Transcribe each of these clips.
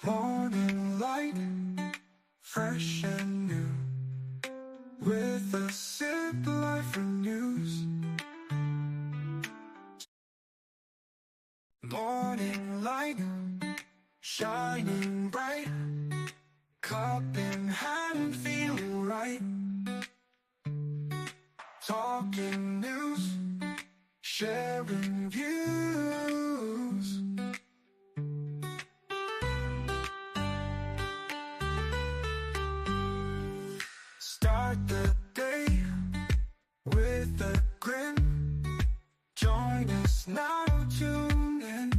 Morning light, fresh and new, with a sip life renews. Morning light, shining bright, cup in hand, feeling right. Talking news, sharing views. Start the day with a grin. Join us now, tune in.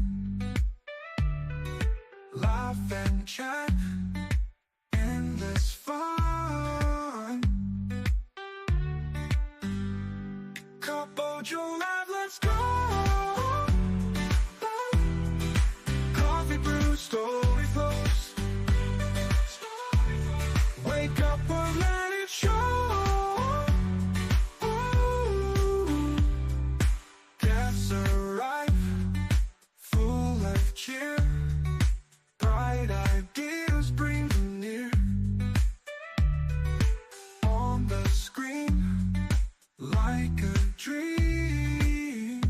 Laugh and chat, endless fun. Couple Joe Live, let's go. Coffee brew, story flows. Wake up or let it show. Guests arrive, full of cheer. Bright ideas bring them near. On the screen, like a dream.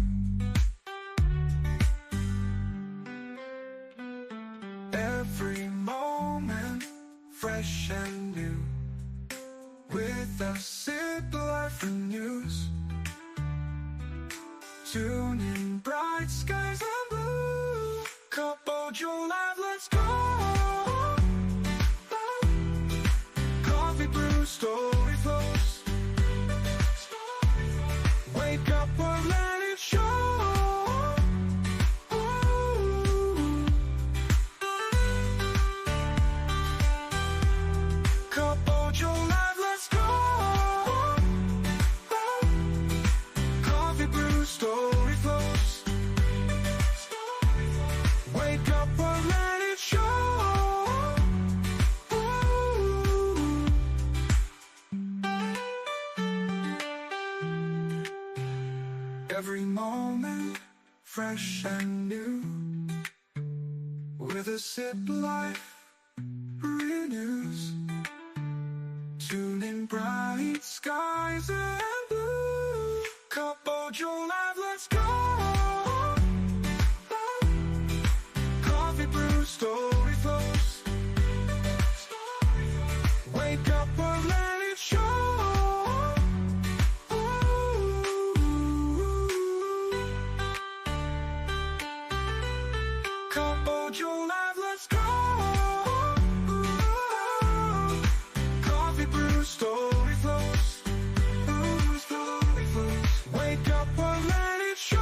Every moment, fresh and new, with a sip life renews. Tune in, bright skies and blue. Couple Joe Live, let's go. Coffee brew, story flows. Wake up or let it show. Couple Joe Live, let's go. Coffee brew, story flows. Wake up or let it show. Every moment, fresh and new, with a sip life renews. Tune in, bright skies and blue. Couple Joe Live, let's go. Coffee brew, story flows. Wake up or let it show. Couple Joe Live, let's go. Coffee brew, story flows. Story flows. Wake up or let it show.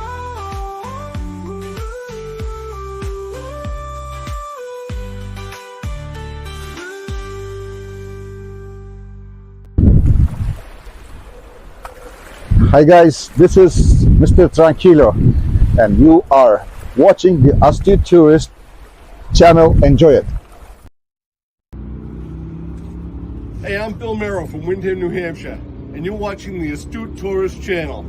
Hi guys, this is Mr. Tranquilo and you are watching the Astute Tourist channel. Enjoy it. Hey, I'm Bill Merrill from Windham, New Hampshire, and you're watching the Astute Tourist channel.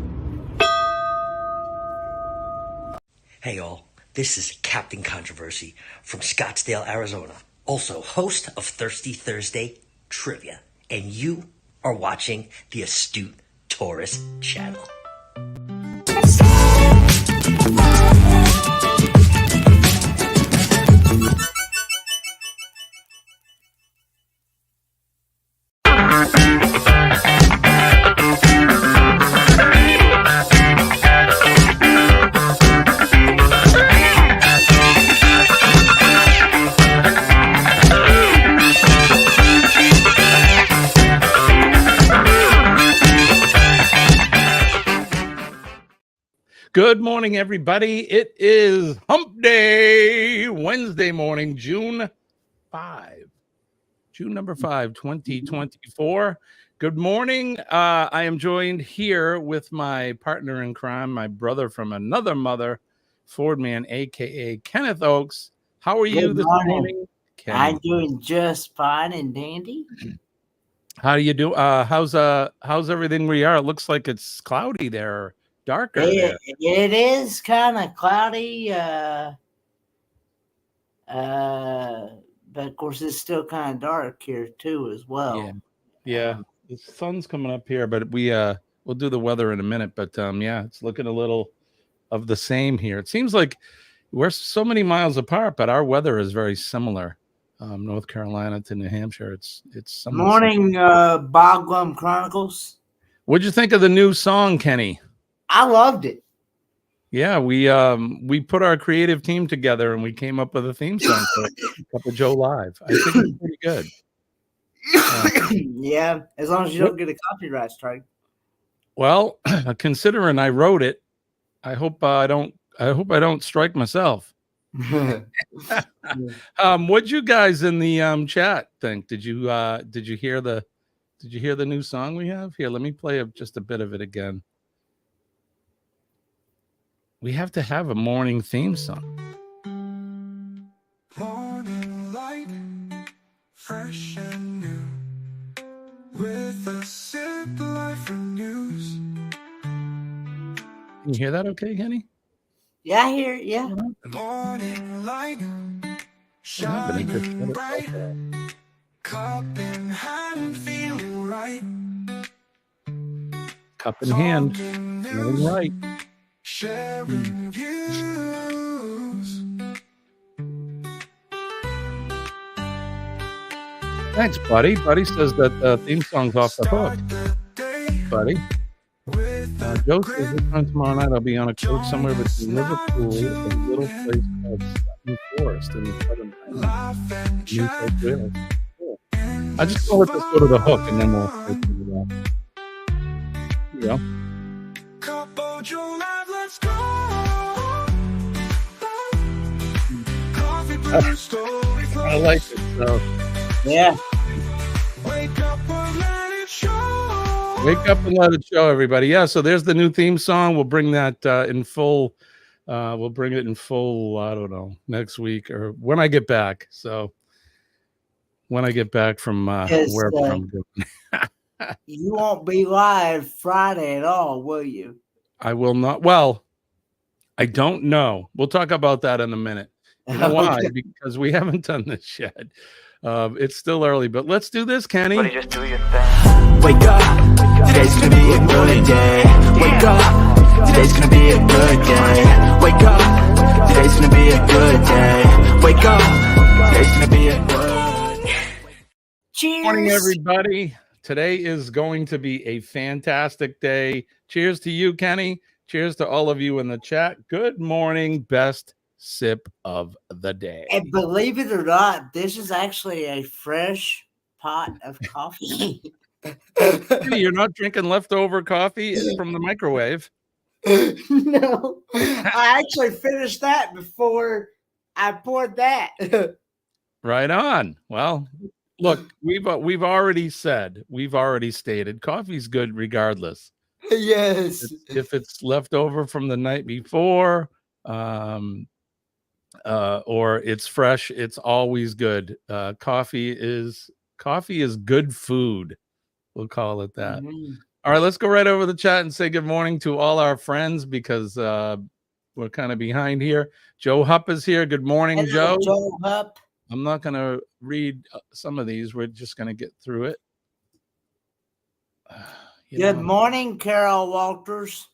Hey all, this is Captain Controversy from Scottsdale, Arizona, also host of Thirsty Thursday Trivia, and you are watching the Astute Tourist channel. Good morning, everybody. It is Hump Day, Wednesday morning, June 5, 2024. Good morning. I am joined here with my partner in crime, my brother from another mother, Fordman, a.k.a. Kenneth Oakes. How are you this morning, Ken? I'm doing just fine and dandy. How do you do? How's everything where you are? It looks like it's cloudy there. Darker there. It is kind of cloudy. but of course it's still kind of dark here too as well. Yeah. The sun's coming up here, but we'll do the weather in a minute. But yeah, it's looking a little of the same here. It seems like we're so many miles apart, but our weather is very similar. North Carolina to New Hampshire. It's somewhat Morning, Boglum Chronicles. What'd you think of the new song, Kenny? I loved it. Yeah, we put our creative team together and we came up with a theme song for Cup of Joe Live. I think it's pretty good. Yeah, as long as you don't get a copyright strike. Well, considering I wrote it, I hope I don't strike myself. What'd you guys in the chat think? Did you hear the new song we have? Here, let me play just a bit of it again. We have to have a morning theme song. Morning light, fresh and new, with a sip life renews. Can you hear that okay, Kenny? Yeah, I hear it. Yeah. Morning light, shining bright, cup in hand, feeling right. Cup in hand, feeling right. Sharing views. Thanks, buddy. Buddy says that the theme song's off the hook. Buddy. Joe says this time tomorrow night I'll be on a coach somewhere between Liverpool and a little place called Sutton Forest in the Southern Highlands, New South Wales. Cool. I just gonna let this go to the hook and then we'll figure it out. Here you go. Cup of Joe Live, let's go. Coffee brew, story flows. I like it. So Yeah. Wake up and let it show. wake up and let it show, everybody. Yeah, so there's the new theme song. We'll bring that in full. We'll bring it in full, I don't know, next week or when I get back. So when I get back from wherever I'm going. You won't be live Friday at all, will you? I will not. Well, I don't know. We'll talk about that in a minute. You know why? Okay. Because we haven't done this yet. It's still early, but let's do this, Kenny. Just do your thing. Wake up, today's gonna be a good day. Wake up, today's gonna be a good day. Wake up, today's gonna be a good day. Wake up, today's gonna be a good day. Cheers. Morning, everybody. Today is going to be a fantastic day. Cheers to you, Kenny. Cheers to all of you in the chat. Good morning. Best sip of the day. And believe it or not, this is actually a fresh pot of coffee. Kenny, you're not drinking leftover coffee from the microwave. No, I actually finished that before I poured that. Right on. Well, look, we've already stated coffee's good regardless. Yes. If it's left over from the night before, or it's fresh, it's always good. Coffee is good food. We'll call it that. Mhm. All right, let's go right over the chat and say good morning to all our friends because we're kind of behind here. Joe Hump is here. Good morning, Hello, Joe. Joe Hupp. I'm not going to read some of these. We're just going to get through it. You Good know, morning, Carol Walters.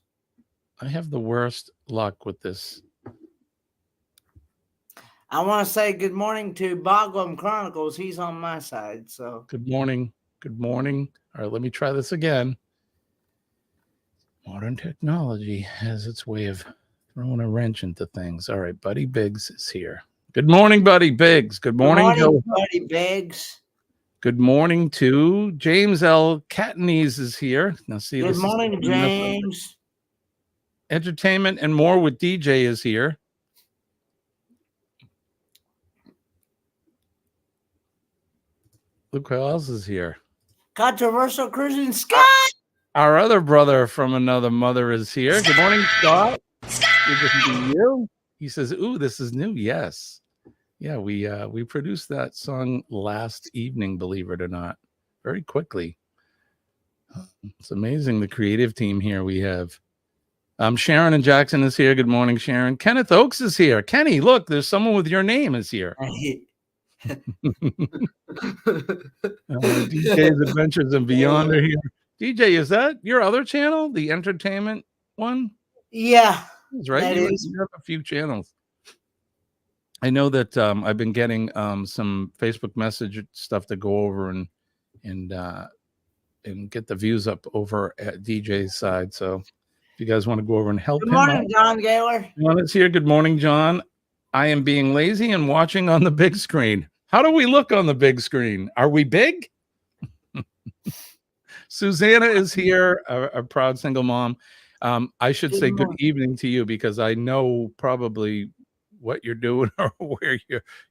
I have the worst luck with this. I want to say good morning to Boglum Chronicles. He's on my side. So Good morning. Good morning. All right, let me try this again. Modern technology has its way of throwing a wrench into things. All right, Buddy Biggs is here. Good morning, Buddy Biggs. Good morning, Joe. Buddy Biggs. Good morning to James L. Catanese is here. Now, see, Good this is morning, coming up. James. Entertainment and more with DJ is here. Look who else is here. Controversial Cruising Scott. Our other brother from another mother is here. Good morning, Scott. Good to see you. He says, "Ooh, this is new." Yes, yeah. We produced that song last evening. Believe it or not, very quickly. It's amazing the creative team here we have. Sharon and Jackson is here. Good morning, Sharon. Kenneth Oakes is here. Kenny, look, there's someone with your name is here. DJ's Adventures and Beyond are here. DJ, is that your other channel, the entertainment one? Yeah, That's right. that You is. have a few channels. I know that I've been getting some Facebook message stuff to go over and get the views up over at DJ's side. So if you guys want to go over and help Good him morning, out, John Gaylor. John is here. Good morning, John. I am being lazy and watching on the big screen. How do we look on the big screen? Are we big? Susanna is here, a proud single mom. I should say good evening to you because I know probably what you're doing or where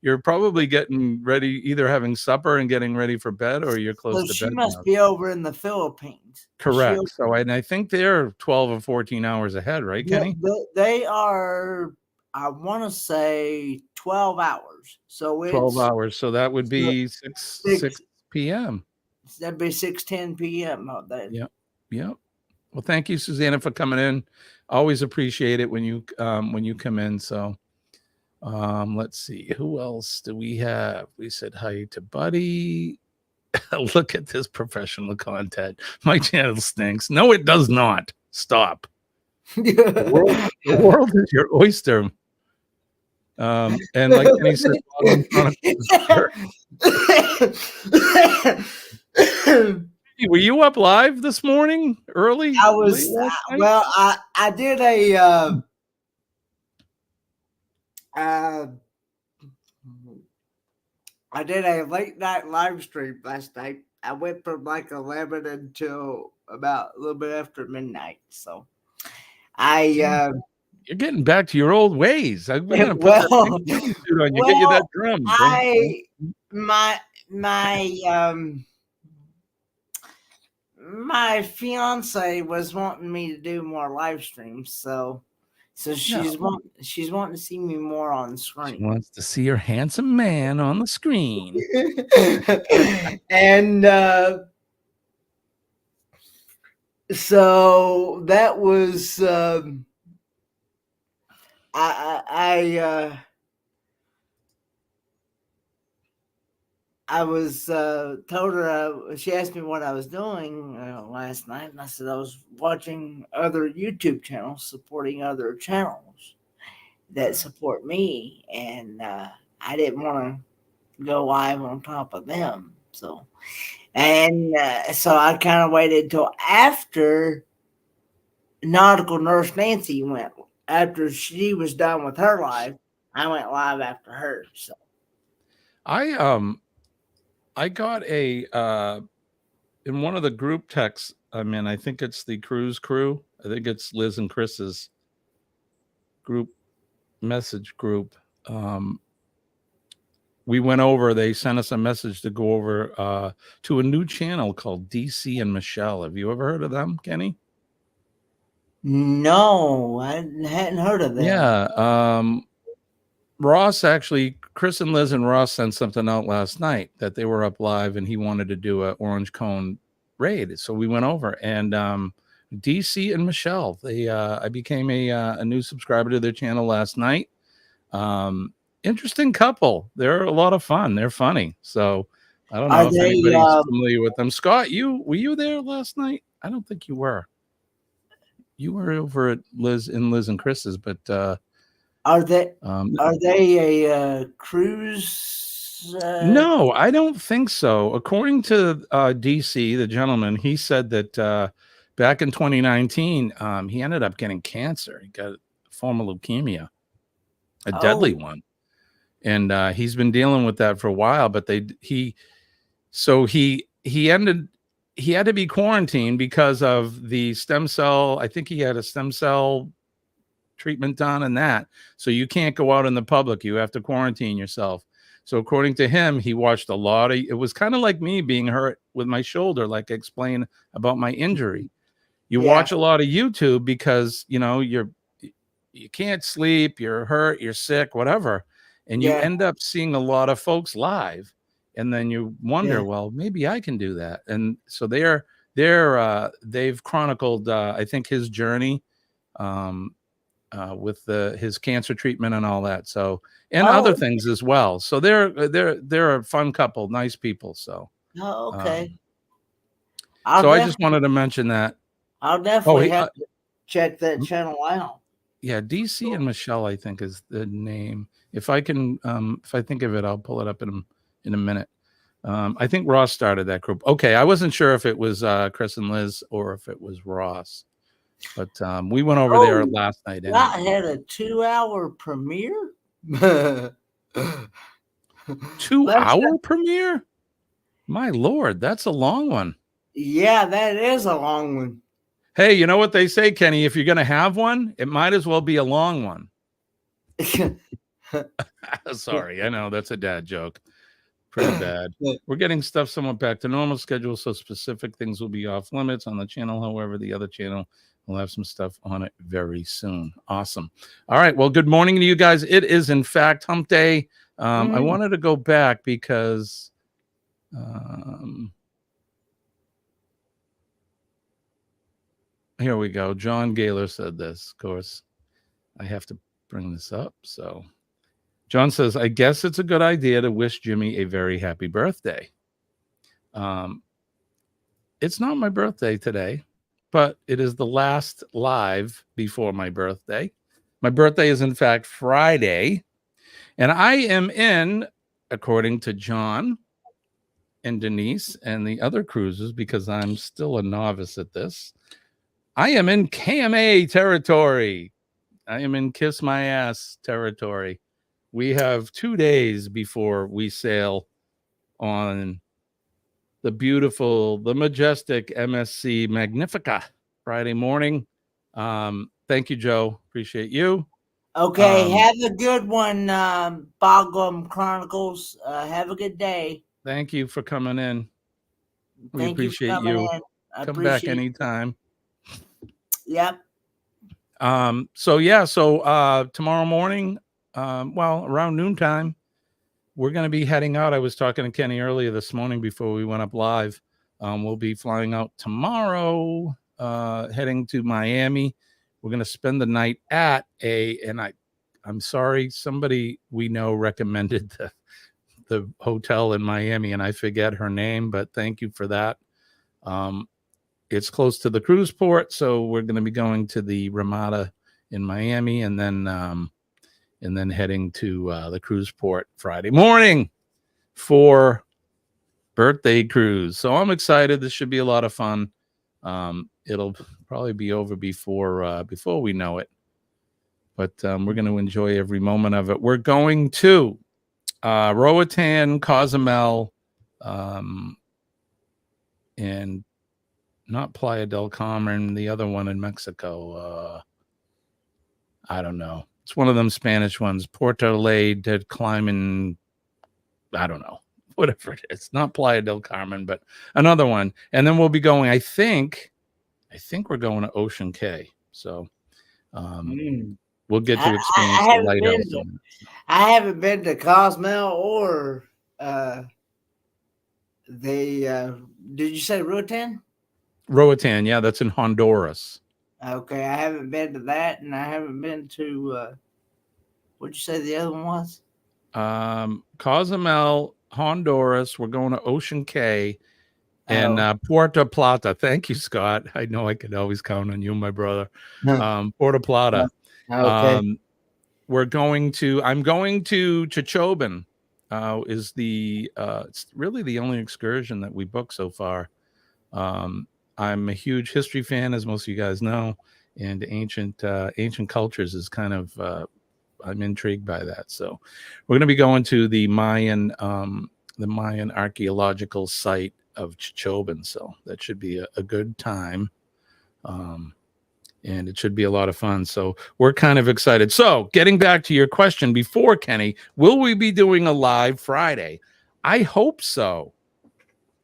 you're probably getting ready, either having supper and getting ready for bed, or you're close So to she bed must now. be over in the Philippines. Correct. So, and I think they're 12 or 14 hours ahead, right, Kenny? They are, I want to say 12 hours. So it's 12 hours. So that would be 6 p.m. That'd be 6:10 p.m. out there. Yep. Yep. Well, thank you, Susanna, for coming in. Always appreciate it when you come in. So let's see. Who else do we have? We said hi to Buddy. Look at this professional content. My channel stinks. No, it does not. Stop. The world is your oyster. And like Kenny said, were you up live this morning early? I was well. I did a I did a late night live stream last night. I went from like 11 until about a little bit after midnight. So you're getting back to your old ways. I'm gonna put that suit on you. Get you that drum. My fiance was wanting me to do more live streams, so she's wanting to see me more on the screen. She wants to see her handsome man on the screen. And so that was I was told her, she asked me what I was doing last night, and I said I was watching other YouTube channels supporting other channels that support me, and I didn't want to go live on top of them. So I kind of waited till after Nautical Nurse Nancy went. After she was done with her live, I went live after her. So I got a in one of the group texts I'm in. I think it's the cruise crew. I think it's Liz and Chris's group message group. We went over. They sent us a message to go over to a new channel called DC and Michelle. Have you ever heard of them, Kenny? No, I hadn't heard of them. Yeah. Ross actually, Chris and Liz and Ross sent something out last night that they were up live and he wanted to do a orange cone raid. So we went over and DC and Michelle, I became a new subscriber to their channel last night. Interesting couple. They're a lot of fun. They're funny. So I don't know if anybody's familiar with them. Scott, were you there last night? I don't think you were. You were over at Liz and Chris's, but are they a cruise? No, I don't think so. According to DC, the gentleman, he said that back in 2019, he ended up getting cancer. He got a form of leukemia, a deadly one, and he's been dealing with that for a while. But he had to be quarantined because of the stem cell. I think he had a stem cell treatment done and that. So you can't go out in the public. You have to quarantine yourself. So according to him, he watched a lot of, it was kind of like me being hurt with my shoulder, like I explained about my injury. You watch a lot of YouTube because, you can't sleep, you're hurt, you're sick, whatever. And you end up seeing a lot of folks live. And then you wonder, well, maybe I can do that. And so they've chronicled, I think his journey. with his cancer treatment and all that. So, and Oh, other things as well. So they're a fun couple, nice people. So, oh, okay. um, I'll so I just definitely, wanted to mention that. I'll Oh, definitely have to check that channel out. yeah, DC and Michelle, I think is the name. If I can, if I think of it, I'll pull it up in a minute. I think Ross started that group. Okay, I wasn't sure if it was Chris and Liz or if it was Ross, but we went over there Oh, last night that anyway. had a 2-hour premiere. 2-hour premiere? My lord, that's a long one. Yeah, that is a long one. Hey, you know what they say, Kenny? If you're going to have one, it might as well be a long one. Sorry, I know that's a dad joke. Pretty bad. We're getting stuff somewhat back to normal schedule, so specific things will be off limits on the channel. However, the other channel will have some stuff on it very soon. Awesome. All right. Well, good morning to you guys. It is, in fact, Hump Day. I wanted to go back because here we go. John Gaylor said this. Of course, I have to bring this up. So John says, I guess it's a good idea to wish Jimmy a very happy birthday. It's not my birthday today, but it is the last live before my birthday. My birthday is, in fact, Friday. And I am in, according to John and Denise and the other cruises, because I'm still a novice at this, I am in KMA territory. I am in Kiss My Ass territory. We have 2 days before we sail on the beautiful, the majestic MSC Magnifica Friday morning. Thank you, Joe. Appreciate you. Okay, have a good one, Bogum Chronicles. Have a good day. Thank you for coming in. We Thank you for appreciate coming you. in. I Come back appreciate it. anytime. Yep. So tomorrow morning, around noontime, we're going to be heading out. I was talking to Kenny earlier this morning before we went up live. We'll be flying out tomorrow, heading to Miami. We're going to spend the night at I'm sorry, somebody we know recommended the hotel in Miami, and I forget her name, but thank you for that. It's close to the cruise port, so we're going to be going to the Ramada in Miami, and then heading to the cruise port Friday morning for birthday cruise. So I'm excited. This should be a lot of fun. It'll probably be over before we know it, but we're going to enjoy every moment of it. We're going to Roatan, Cozumel, and not Playa del Carmen, the other one in Mexico. I don't know. It's one of them Spanish ones. Puerto Ley de Climbing. I don't know. Whatever it is. Not Playa del Carmen, but another one. And then we'll be going, I think we're going to Ocean Cay. So we'll get to experience the lighthouse. I haven't been to Cozumel or did you say Roatan? Roatan, yeah, that's in Honduras. Okay, I haven't been to that, and I haven't been to what'd you say the other one was? Cozumel, Honduras. We're going to Ocean Cay and Puerto Plata. Thank you, Scott. I know I could always count on you, my brother. Puerto Plata. Okay. I'm going to Chichoban. Is it's really the only excursion that we booked so far. I'm a huge history fan, as most of you guys know, and ancient cultures is kind of I'm intrigued by that. So we're going to be going to the Mayan archaeological site of Chichoban. So that should be a good time. And it should be a lot of fun. So we're kind of excited. So getting back to your question before, Kenny, will we be doing a live Friday? I hope so.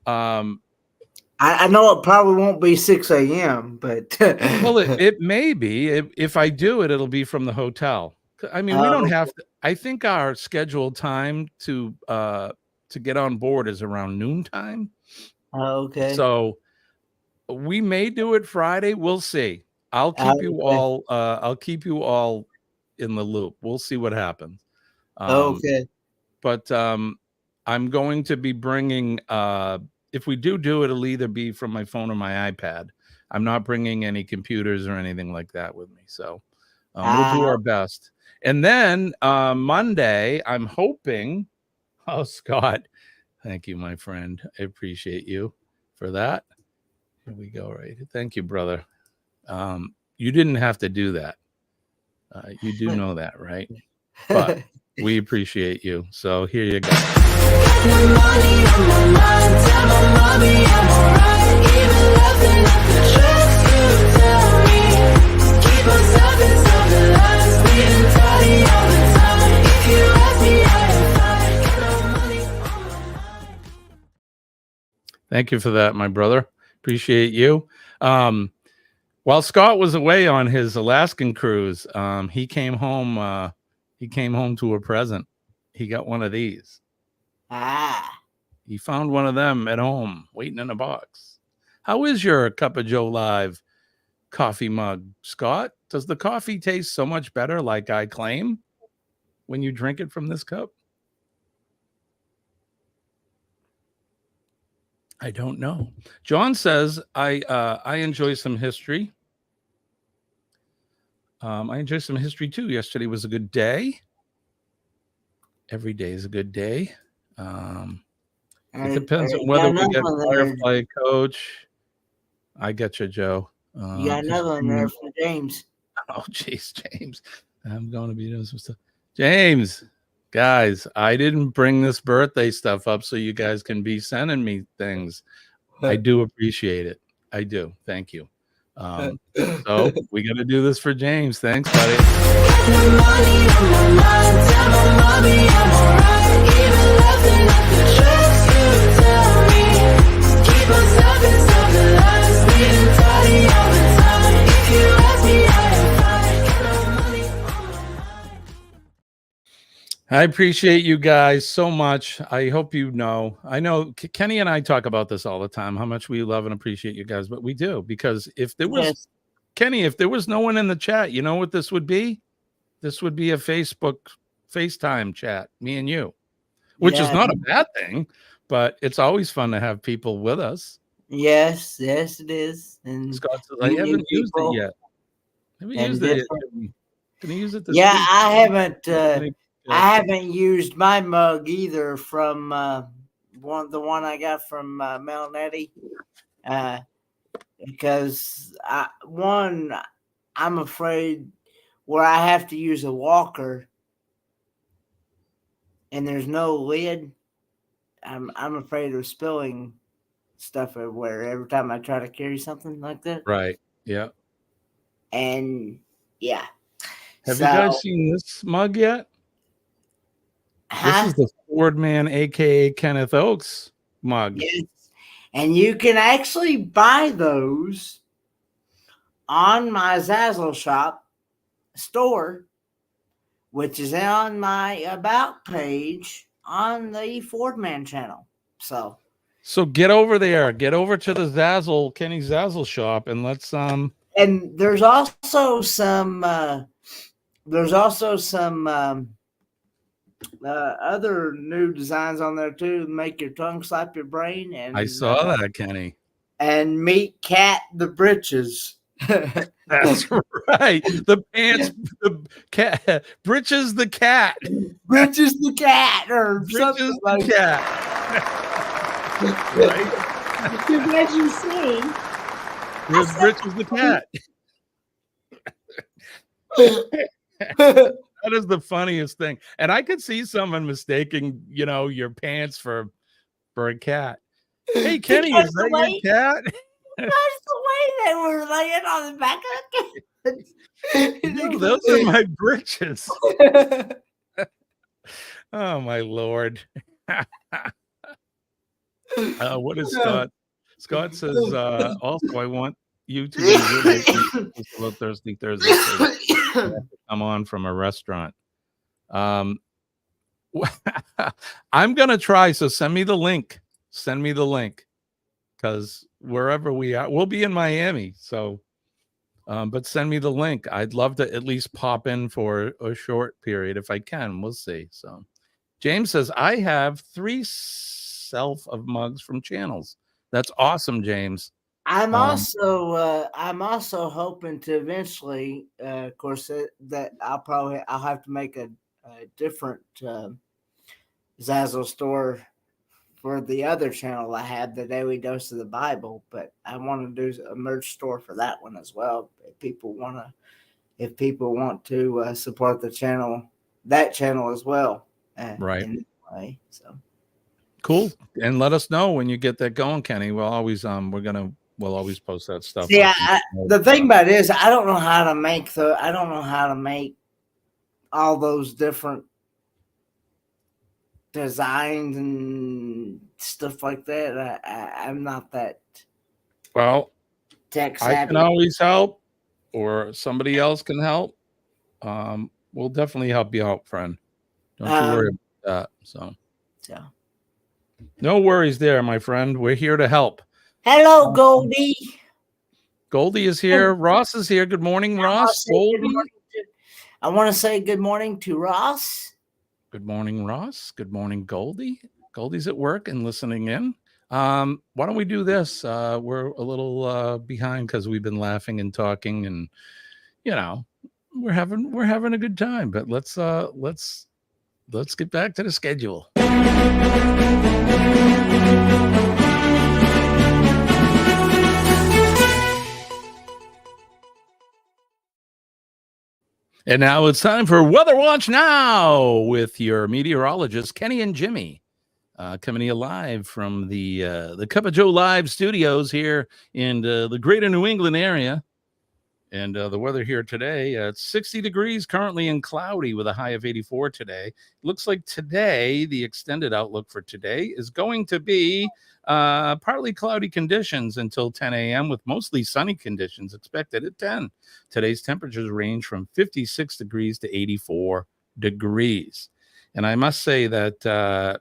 I know it probably won't be 6 a.m., but well, it may be. If I do it, it'll be from the hotel. I mean, we don't have to. I think our scheduled time to get on board is around noontime. Okay. So we may do it Friday. We'll see. I'll keep you Okay. all. I'll keep you all in the loop. We'll see what happens. Okay. But I'm going to be bringing. If we do it, it'll either be from my phone or my iPad. I'm not bringing any computers or anything like that with me. So we'll do our best. And then Monday, I'm hoping. Oh, Scott, thank you, my friend. I appreciate you for that. Here we go. Right. Thank you, brother. You didn't have to do that. You do know that, right? But we appreciate you. So here you go. Thank you for that, my brother. Appreciate you. While Scott was away on his Alaskan cruise, he came home. He came home to a present. He got one of these. He found one of them at home, waiting in a box. How is your Cup of Joe Live coffee mug, Scott? Does the coffee taste so much better, like I claim, when you drink it from this cup? I don't know. John says I enjoy some history. I enjoy some history too. Yesterday was a good day. Every day is a good day. It depends on whether we get Firefly Coach. I get you, Joe. You got another one there for James. Oh, jeez, James. I'm going to be doing some stuff. James, guys, I didn't bring this birthday stuff up so you guys can be sending me things. I do appreciate it. I do. Thank you. So we got to do this for James. Thanks, buddy. I appreciate you guys so much. I hope you know. I know Kenny and I talk about this all the time, how much we love and appreciate you guys, but we do, because if there was Kenny, if there was no one in the chat, you know what this would be? This would be a Facebook FaceTime chat, me and you, which is not a bad thing, but it's always fun to have people with us. Yes, it is. And Scott says, I haven't used it yet. Haven't used it yet. Can I use it this week? I haven't. I haven't used my mug either from the one I got from Mel Nettie, because I'm afraid where I have to use a walker and there's no lid. I'm afraid of spilling stuff everywhere every time I try to carry something like that. Right. Yeah. And yeah. Have you guys seen this mug yet? This is the Ford Man, aka Kenneth Oakes mug. Yes. And you can actually buy those on my Zazzle shop store, which is on my About page on the Ford Man channel. So get over there. Get over to the Zazzle, Kenny Zazzle shop, and let's And there's also some other new designs on there too. Make your tongue slap your brain, and I saw that, Kenny. And meet Cat the Britches. That's right. The pants, the cat, Britches the cat. Britches the cat, or Britches something the like cat. Right. As you see, here's Britches the cat. That is the funniest thing. And I could see someone mistaking, your pants for a cat. Hey, Kenny, is that your cat? That's the way they were laying on the back of the cat. No, those are my britches. Oh, my Lord. What is Scott? Scott says, also, I want you to be really Thursday. I'm on from a restaurant. I'm gonna try. So send me the link. Send me the link, because wherever we are, we'll be in Miami. So But send me the link. I'd love to at least pop in for a short period if I can. We'll see. So James says, I have 3 self of mugs from channels. That's awesome, James. I'm also hoping to eventually, of course, that I'll have to make a different Zazzle store for the other channel I have, the Daily Dose of the Bible. But I want to do a merch store for that one as well. If people want to support the channel, that channel as well, Right. in that way. So cool. And let us know when you get that going, Kenny. We'll always we'll always post that stuff. See, the thing about it is, I don't know how to make all those different designs and stuff like that. I'm not that well. tech savvy. I can always help, or somebody else can help. We'll definitely help you out, friend. Don't you worry about that. So no worries there, my friend. We're here to help. Hello, Goldie. Goldie is here. Ross is here. Good morning, Ross. I want to say good morning to Ross. Good morning, Ross. Good morning, Goldie. Goldie's at work and listening in. Why don't we do this? We're a little behind because we've been laughing and talking, and we're having a good time. But let's get back to the schedule. And now it's time for Weather Watch Now with your meteorologists, Kenny and Jimmy, coming to you live from the Cup of Joe Live studios here in the greater New England area. And the weather here today, it's 60 degrees currently and cloudy with a high of 84 today. Looks like today, the extended outlook for today is going to be partly cloudy conditions until 10 a.m. with mostly sunny conditions expected at 10. Today's temperatures range from 56 degrees to 84 degrees. And I must say that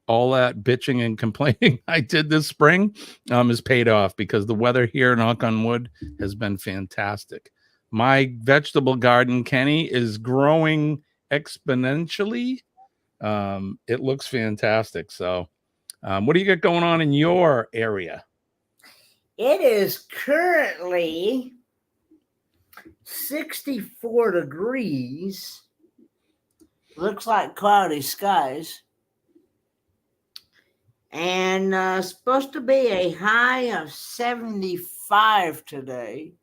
all that bitching and complaining I did this spring is paid off, because the weather here, knock on wood, has been fantastic. My vegetable garden, Kenny, is growing exponentially. It looks fantastic. So what do you got going on in your area? It is currently 64 degrees. Looks like cloudy skies. And supposed to be a high of 75 today,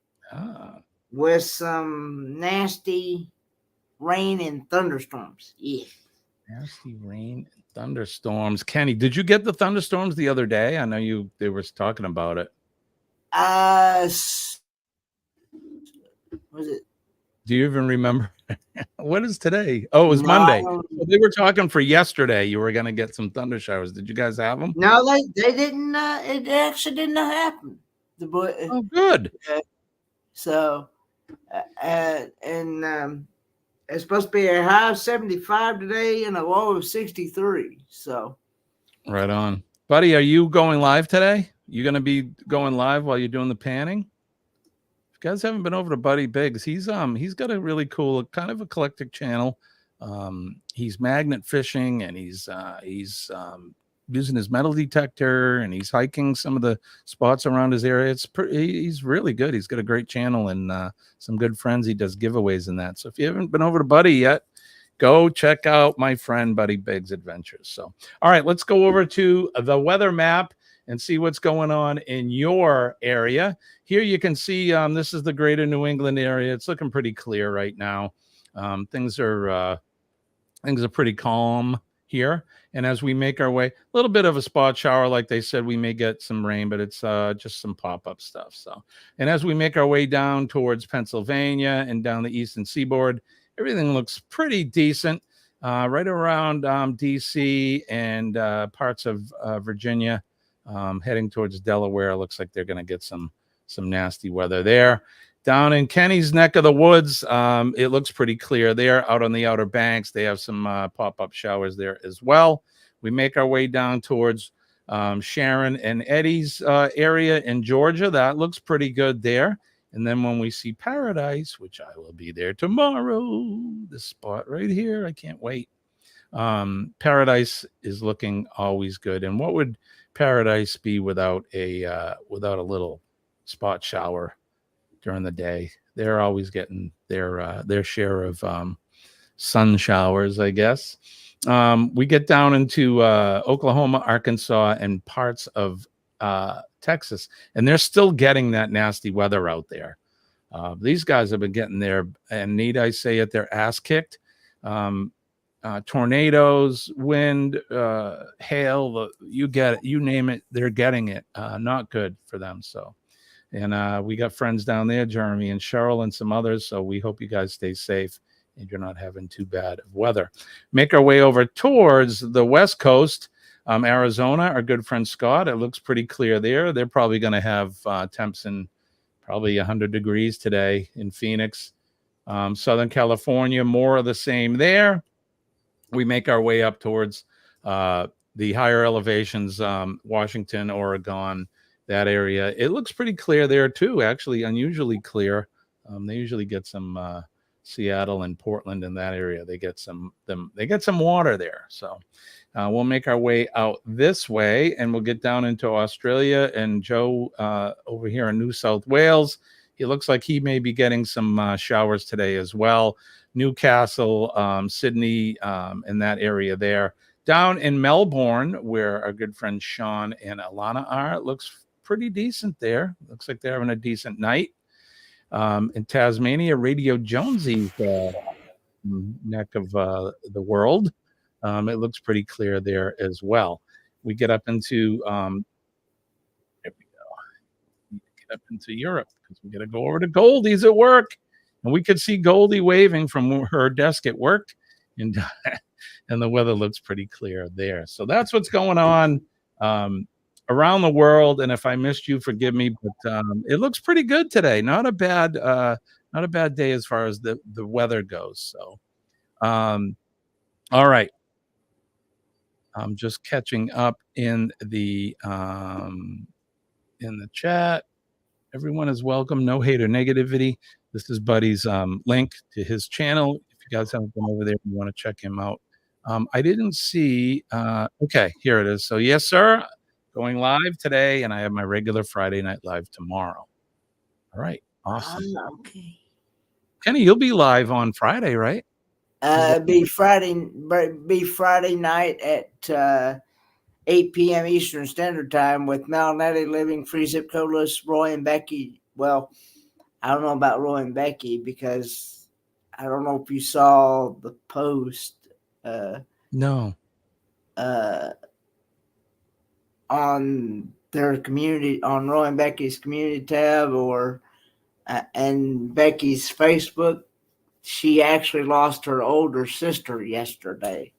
with some nasty rain and thunderstorms. Yeah. Nasty rain and thunderstorms. Kenny, did you get the thunderstorms the other day? I know they were talking about it. Was it? Do you even remember? What is today? Oh, it was Monday. They were talking for yesterday. You were going to get some thunder showers. Did you guys have them? No, they didn't. It actually didn't happen. Oh, good. So, it's supposed to be a high of 75 today and a low of 63. So, right on, buddy. Are you going live today? You going to be going live while you're doing the panning? If you guys haven't been over to Buddy Biggs, he's got a really cool, kind of eclectic channel. He's magnet fishing, and he's using his metal detector, and he's hiking some of the spots around his area. He's really good. He's got a great channel and some good friends. He does giveaways and that. So if you haven't been over to Buddy yet, go check out my friend Buddy Biggs Adventures. So, all right, let's go over to the weather map and see what's going on in your area. Here you can see this is the greater New England area. It's looking pretty clear right now. Things are pretty calm here. And as we make our way, a little bit of a spot shower, like they said, we may get some rain, but it's just some pop-up stuff. So, and as we make our way down towards Pennsylvania and down the eastern seaboard, everything looks pretty decent. Right around DC and parts of Virginia. Heading towards Delaware, looks like they're going to get some nasty weather there. Down in Kenny's neck of the woods, it looks pretty clear there. Out on the Outer Banks, they have some pop-up showers there as well. We make our way down towards Sharon and Eddie's area in Georgia. That looks pretty good there. And then when we see paradise, which I will be there tomorrow, this spot right here, I can't wait. Paradise is looking always good. And what would paradise be without a little spot shower during the day? They're always getting their share of sun showers, I guess. We get down into Oklahoma, Arkansas, and parts of Texas, and they're still getting that nasty weather out there. These guys have been getting their, and need I say it, their ass kicked. Tornadoes, wind, hail, you get it, you name it, they're getting it. Not good for them. So, and we got friends down there, Jeremy and Cheryl and some others. So we hope you guys stay safe and you're not having too bad of weather. Make our way over towards the West Coast, Arizona, our good friend Scott. It looks pretty clear there. They're probably going to have temps in probably 100 degrees today in Phoenix. Southern California, more of the same there. We make our way up towards the higher elevations, Washington, Oregon, that area. It looks pretty clear there too, actually unusually clear. They usually get some Seattle and Portland in that area. They get some water there. So we'll make our way out this way and we'll get down into Australia. And Joe over here in New South Wales, he looks like he may be getting some showers today as well. Newcastle, Sydney, in that area there. Down in Melbourne, where our good friend Sean and Alana are, it looks pretty decent there. Looks like they're having a decent night. In Tasmania, Radio Jonesy's neck of the world. It looks pretty clear there as well. We get up into there we go. Get up into Europe because we got to go over to Goldie's at work, and we could see Goldie waving from her desk at work, and and the weather looks pretty clear there. So that's what's going on around the world. And if I missed you, forgive me, but it looks pretty good today. Not a bad day as far as the weather goes. So, all right. I'm just catching up in the chat. Everyone is welcome. No hate or negativity. This is Buddy's link to his channel. If you guys haven't been over there, you want to check him out. I didn't see. Okay, here it is. So yes, sir. Going live today, and I have my regular Friday night live tomorrow. All right, awesome. Okay. Kenny, you'll be live on Friday, right? Be Friday night at 8 p.m. Eastern Standard Time with Mal Nettie, Living Free Zip Codeless, Roy and Becky. Well, I don't know about Roy and Becky because I don't know if you saw the post. No. On their community, on Roy and Becky's community tab, or and Becky's Facebook, she actually lost her older sister yesterday.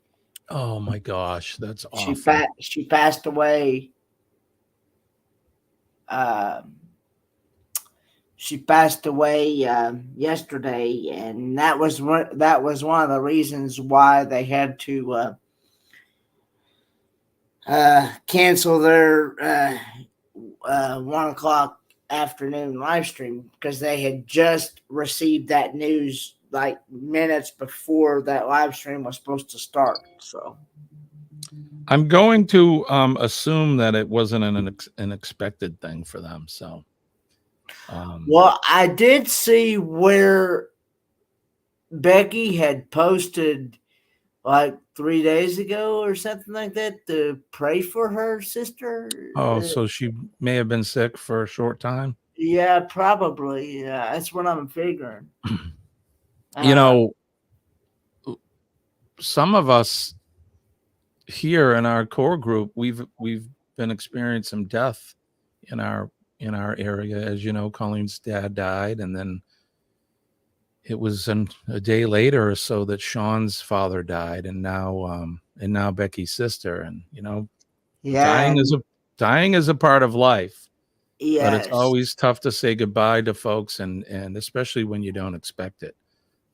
Oh my gosh, that's awful. She passed away. She passed away yesterday, and that was one of the reasons why they had to cancel their 1 o'clock afternoon live stream, because they had just received that news like minutes before that live stream was supposed to start. So I'm going to assume that it wasn't an expected thing for them. So well, I did see where Becky had posted like 3 days ago or something like that to pray for her sister. Oh, so she may have been sick for a short time. Yeah, probably. Yeah, that's what I'm figuring. You know, some of us here in our core group, we've been experiencing some death in our area. As you know, Colleen's dad died, and then it was a day later or so that Sean's father died, and now Becky's sister. And you know, yeah, dying is a part of life. Yes. But it's always tough to say goodbye to folks, and especially when you don't expect it.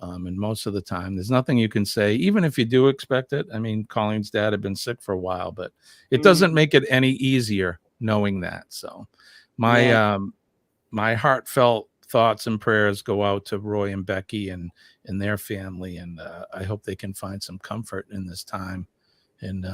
And most of the time, there's nothing you can say, even if you do expect it. I mean, Colleen's dad had been sick for a while, but it doesn't make it any easier knowing that. So my heartfelt thoughts and prayers go out to Roy and Becky and their family, and I hope they can find some comfort in this time, and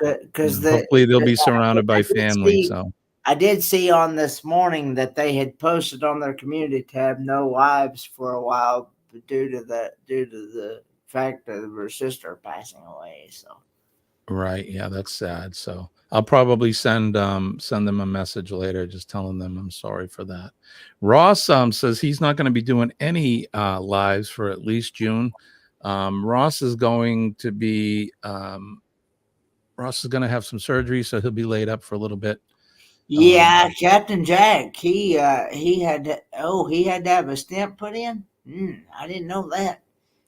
because hopefully they'll be surrounded by family. So I did see on this morning that they had posted on their community tab no lives for a while due to the fact of her sister passing away. So right, yeah, that's sad. So I'll probably send them a message later, just telling them I'm sorry for that. Ross says he's not going to be doing any lives for at least June. Ross is going to have some surgery, so he'll be laid up for a little bit. yeah, Captain Jack, he had to have a stent put in. I didn't know that.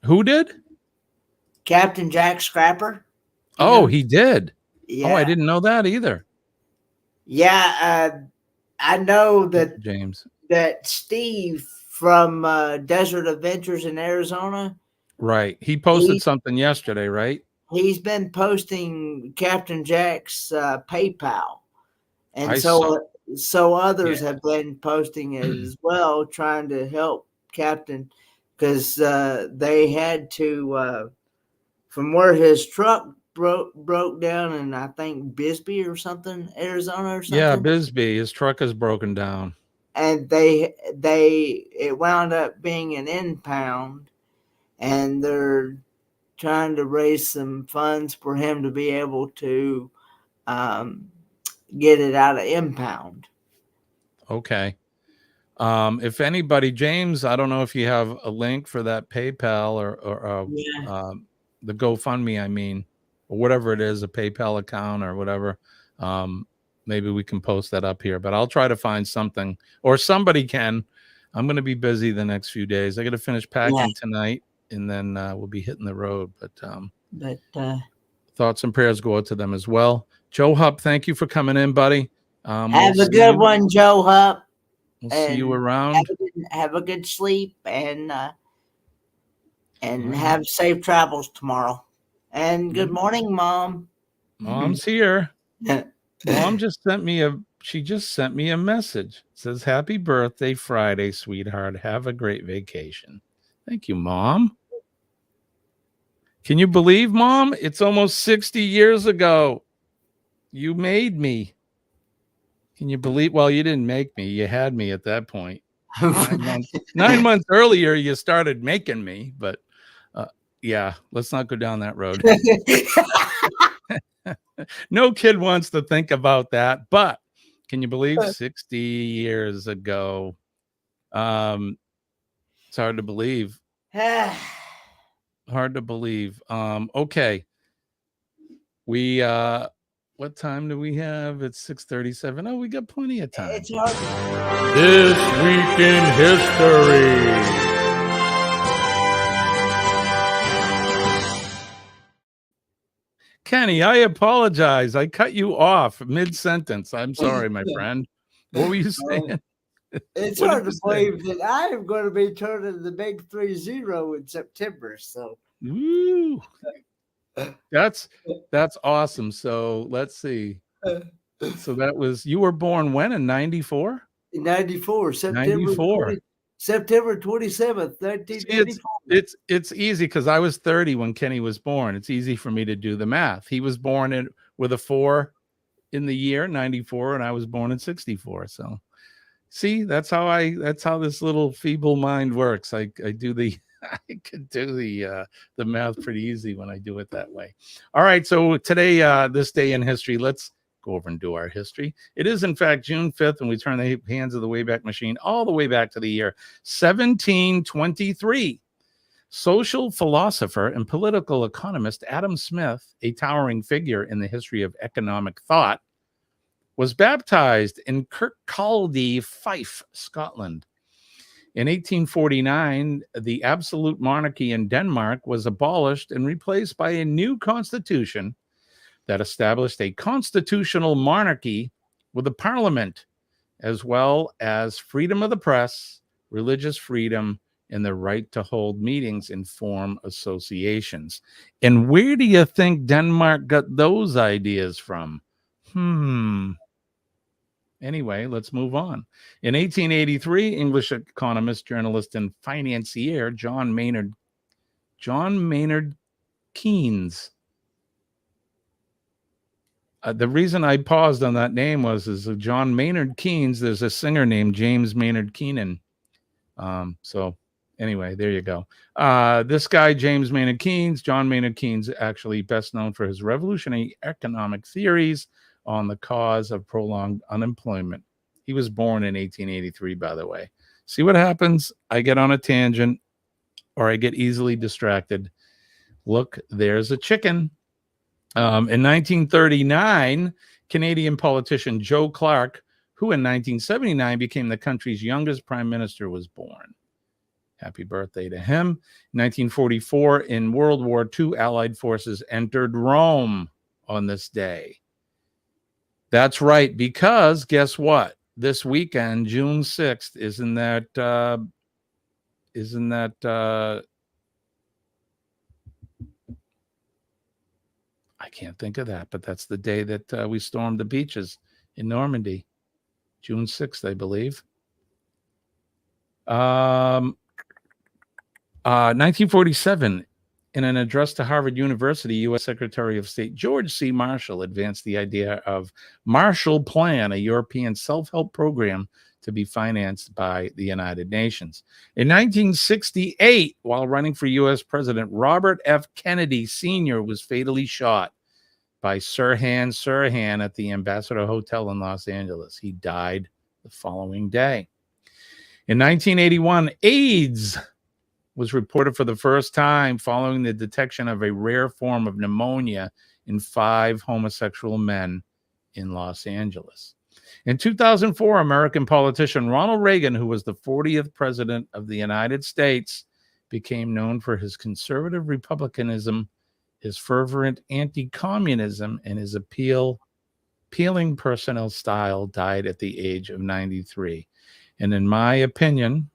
Who did? Captain Jack Scrapper. Oh, he did. Yeah. Oh, I didn't know that either. Yeah, I know that James. That Steve from Desert Adventures in Arizona. Right. He posted something yesterday, right? He's been posting Captain Jack's PayPal. And so others have been posting as well, trying to help Captain, because they had to, from where his truck broke down in, I think, Bisbee or something, Arizona or something. Yeah, Bisbee. His truck is broken down. And it wound up being an impound, and they're trying to raise some funds for him to be able to get it out of impound. Okay. If anybody, James, I don't know if you have a link for that PayPal or the GoFundMe, I mean, or whatever it is, a PayPal account or whatever. Maybe we can post that up here, but I'll try to find something, or somebody can. I'm going to be busy the next few days. I got to finish packing tonight, and then we'll be hitting the road. But thoughts and prayers go out to them as well. Joe Hupp, thank you for coming in, buddy. Have a good one, Joe Hupp. We'll see you around. Have a good sleep, and have safe travels tomorrow. And good morning, Mom. Mom's here. Mom just sent me a message. It says, "Happy birthday Friday, sweetheart. Have a great vacation." Thank you, Mom. Can you believe, Mom? It's almost 60 years ago. You made me. Can you believe? Well, you didn't make me. You had me at that point. 9 months earlier, you started making me. But yeah, let's not go down that road. No kid wants to think about that. But can you believe 60 years ago? It's hard to believe. Hard to believe. Okay. We what time do we have? It's 6:37. Oh, we got plenty of time. It's hard. This week in history. Kenny, I apologize. I cut you off mid-sentence. I'm sorry, my friend. What were you saying? It's hard to believe that I am going to be turning the big 3-0 in September. So, Woo. That's awesome. So let's see. So that was, you were born when, in 94? In 94, September 27th, 1994. It's easy because I was 30 when Kenny was born. It's easy for me to do the math. He was born with a 4 in the year 94, and I was born in 64. So see, that's how this little feeble mind works. I could do the math pretty easy when I do it that way. All right, so today, this day in history, let's go over and do our history. It is, in fact, June 5th, and we turn the hands of the Wayback Machine all the way back to the year 1723. Social philosopher and political economist Adam Smith, a towering figure in the history of economic thought, was baptized in Kirkcaldy, Fife, Scotland. In 1849, the absolute monarchy in Denmark was abolished and replaced by a new constitution that established a constitutional monarchy with a parliament, as well as freedom of the press, religious freedom, and the right to hold meetings and form associations. And where do you think Denmark got those ideas from? Anyway, let's move on. In 1883, English economist, journalist, and financier John Maynard Keynes. The reason I paused on that name is John Maynard Keynes. There's a singer named James Maynard Keenan. So anyway, there you go. This guy, James Maynard Keynes, John Maynard Keynes, actually best known for his revolutionary economic theories on the cause of prolonged unemployment. He was born in 1883, by the way. See what happens? I get on a tangent or I get easily distracted. Look, there's a chicken. In 1939, Canadian politician Joe Clark, who in 1979 became the country's youngest prime minister, was born. Happy birthday to him. 1944, in World War II, Allied forces entered Rome on this day. That's right, because guess what? This weekend, June 6th, isn't that I can't think of that, but that's the day that we stormed the beaches in Normandy. June 6th, I believe. 1947, in an address to Harvard University, U.S. Secretary of State George C. Marshall advanced the idea of Marshall Plan, a European self-help program to be financed by the United Nations. In 1968, while running for U.S. President, Robert F. Kennedy Sr. was fatally shot by Sirhan Sirhan at the Ambassador Hotel in Los Angeles. He died the following day. In 1981, AIDS was reported for the first time following the detection of a rare form of pneumonia in 5 homosexual men in Los Angeles. In 2004, American politician Ronald Reagan, who was the 40th president of the United States, became known for his conservative republicanism, his fervent anti-communism, and his appealing personal style. Died at the age of 93. And in my opinion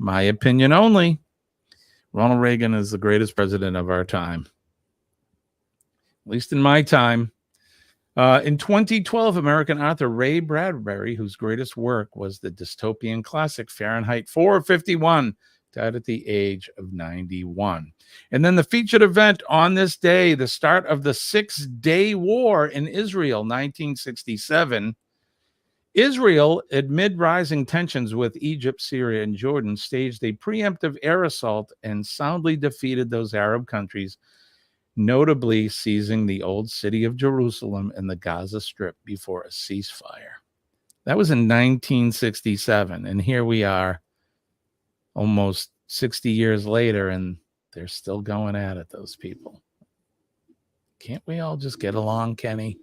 only, Ronald Reagan is the greatest president of our time, at least in my time. In 2012, American author Ray Bradbury, whose greatest work was the dystopian classic Fahrenheit 451, died at the age of 91. And then the featured event on this day, the start of the 6-Day War in Israel, 1967. Israel, amid rising tensions with Egypt, Syria, and Jordan, staged a preemptive air assault and soundly defeated those Arab countries, notably seizing the old city of Jerusalem and the Gaza Strip before a ceasefire. That was in 1967, and here we are almost 60 years later, and they're still going at it, those people. Can't we all just get along, Kenny?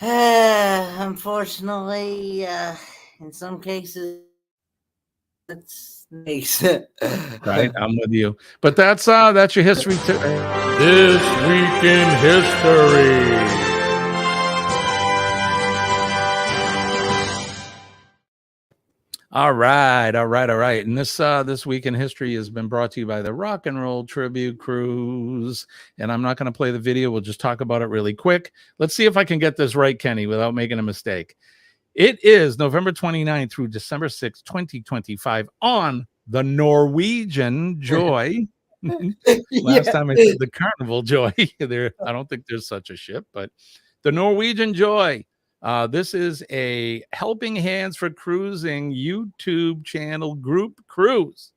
Unfortunately, in some cases, it's nice. Right, I'm with you. But that's your history. This Week in History. All right. And this Week in History has been brought to you by the Rock and Roll Tribute Cruise. And I'm not going to play the video. We'll just talk about it really quick. Let's see if I can get this right, Kenny, without making a mistake. It is November 29th through December 6th, 2025 on the Norwegian Joy. Last time I said the Carnival Joy. I don't think there's such a ship, but the Norwegian Joy. This is a Helping Hands for Cruising YouTube channel group cruise.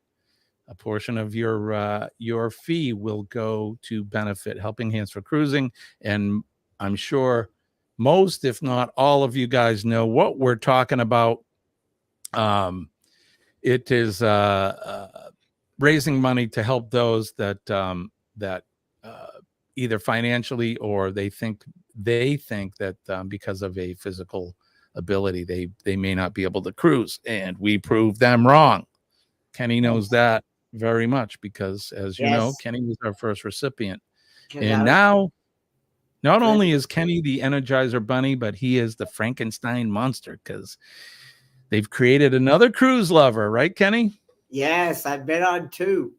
A portion of your fee will go to benefit Helping Hands for Cruising, and I'm sure most, if not all of you guys know what we're talking about. It is raising money to help those that either financially or they think that because of a physical ability, they may not be able to cruise, and we prove them wrong. Kenny knows that very much because, as you know, Kenny was our first recipient. And now, not only is Kenny the Energizer Bunny, but he is the Frankenstein monster because they've created another cruise lover, right, Kenny? Yes, I've been on 2.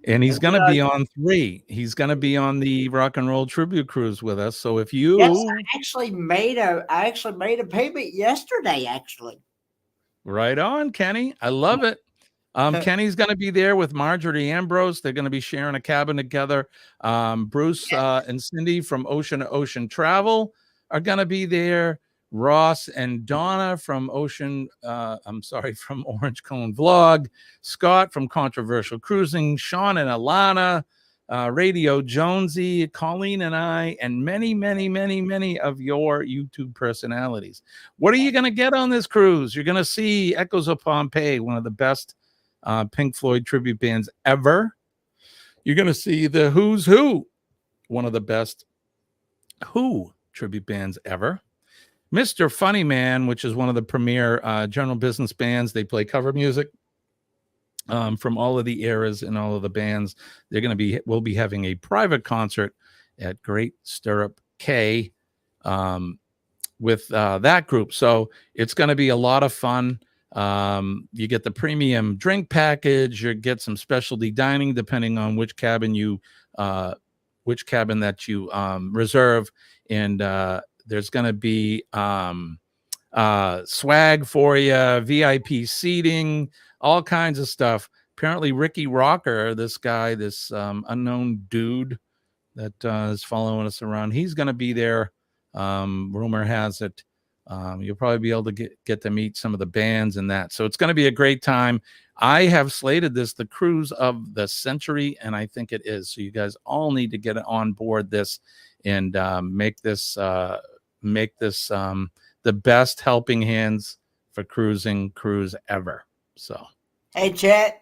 And he's going to Well, be on 3. He's going to be on the Rock and Roll Tribute Cruise with us. So if yes, you I actually made a payment yesterday. Actually, right on, Kenny, I love it. Kenny's going to be there with Marjorie Ambrose. They're going to be sharing a cabin together. Bruce and Cindy from Ocean to Ocean Travel are going to be there. Ross and Donna from from Orange Cone Vlog. Scott from Controversial Cruising. Sean and Alana, Radio Jonesy, Colleen and I, and many, many, many, many of your YouTube personalities. What are you going to get on this cruise? You're going to see Echoes of Pompeii, one of the best Pink Floyd tribute bands ever. You're going to see the Who's Who, one of the best Who tribute bands ever. Mr. Funny Man, which is one of the premier general business bands. They play cover music from all of the eras and all of the bands. We'll be having a private concert at Great Stirrup K with that group. So it's going to be a lot of fun. You get the premium drink package. You get some specialty dining depending on which cabin that you reserve, and there's going to be swag for you, VIP seating, all kinds of stuff. Apparently, Ricky Rocker, this unknown dude that is following us around, he's going to be there. Rumor has it. You'll probably be able to get to meet some of the bands and that. So it's going to be a great time. I have slated this the cruise of the century, and I think it is. So you guys all need to get on board this and make this the best helping hands for cruise ever. So, hey Chet.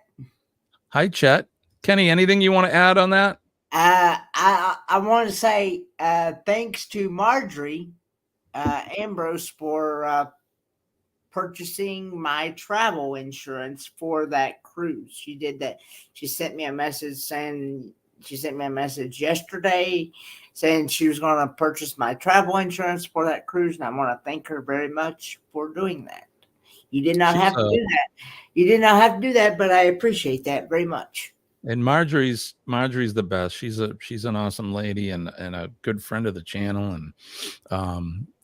Hi, Chet. Kenny, anything you want to add on that? I want to say thanks to Marjorie Ambrose for purchasing my travel insurance for that cruise. She did that. She sent me a message yesterday saying she was going to purchase my travel insurance for that cruise, and I want to thank her very much for doing that. You did not have to do that. You did not have to do that, but I appreciate that very much. And Marjorie's the best. She's an awesome lady and a good friend of the channel. And